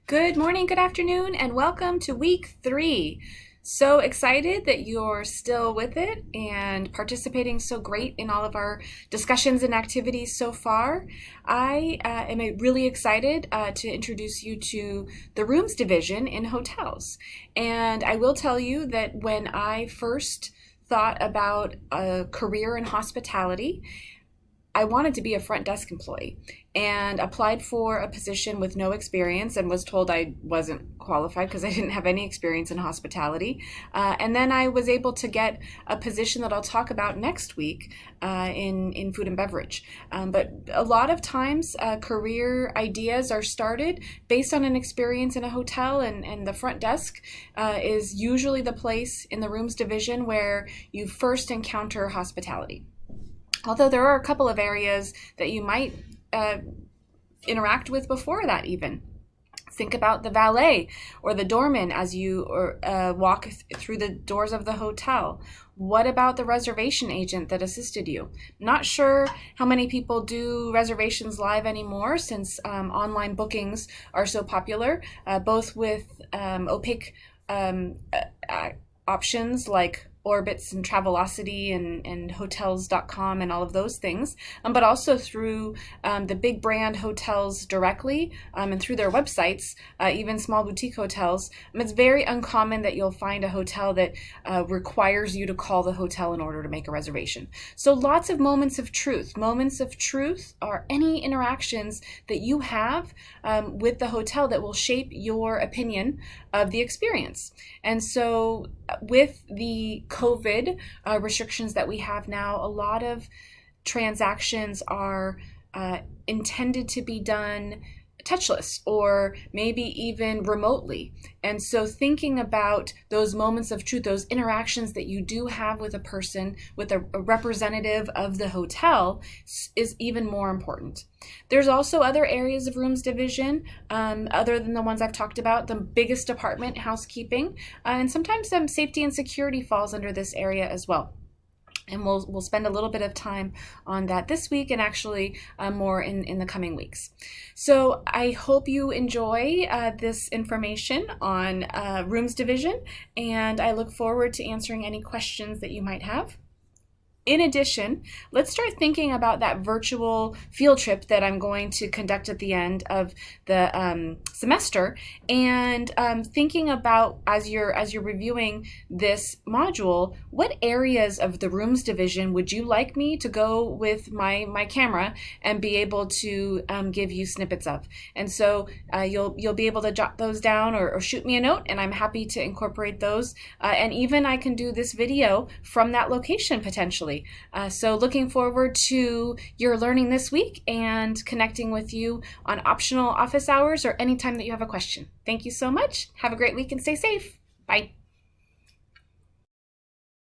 Good morning, good afternoon, and welcome to week 3. So excited that you're still with it and participating so great in all of our discussions and activities so far. I am really excited to introduce you to the rooms division in hotels. And I will tell you that when I first thought about a career in hospitality, I wanted to be a front desk employee and applied for a position with no experience and was told I wasn't qualified because I didn't have any experience in hospitality. And then I was able to get a position that I'll talk about next week in food and beverage. But a lot of times career ideas are started based on an experience in a hotel, and the front desk is usually the place in the rooms division where you first encounter hospitality. Although there are a couple of areas that you might interact with before that even. Think about the valet or the doorman as you walk through the doors of the hotel. What about the reservation agent that assisted you? Not sure how many people do reservations live anymore since online bookings are so popular, both with opaque options like Orbitz and Travelocity and Hotels.com and all of those things, but also through the big brand hotels directly and through their websites, even small boutique hotels. It's very uncommon that you'll find a hotel that requires you to call the hotel in order to make a reservation. So lots of moments of truth. Moments of truth are any interactions that you have with the hotel that will shape your opinion of the experience. And so with the COVID restrictions that we have now, a lot of transactions are intended to be done touchless or maybe even remotely. And so thinking about those moments of truth, those interactions that you do have with a person, with a representative of the hotel, is even more important. There's also other areas of rooms division other than the ones I've talked about. The biggest department, housekeeping, and sometimes safety and security falls under this area as well. And we'll spend a little bit of time on that this week and actually more in the coming weeks. So I hope you enjoy this information on rooms division, and I look forward to answering any questions that you might have. In addition, let's start thinking about that virtual field trip that I'm going to conduct at the end of the semester, and thinking about as you're reviewing this module, what areas of the rooms division would you like me to go with my camera and be able to give you snippets of? And so you'll be able to jot those down or shoot me a note, and I'm happy to incorporate those. And even I can do this video from that location potentially. So looking forward to your learning this week and connecting with you on optional office hours or anytime that you have a question. Thank you so much. Have a great week and stay safe. Bye.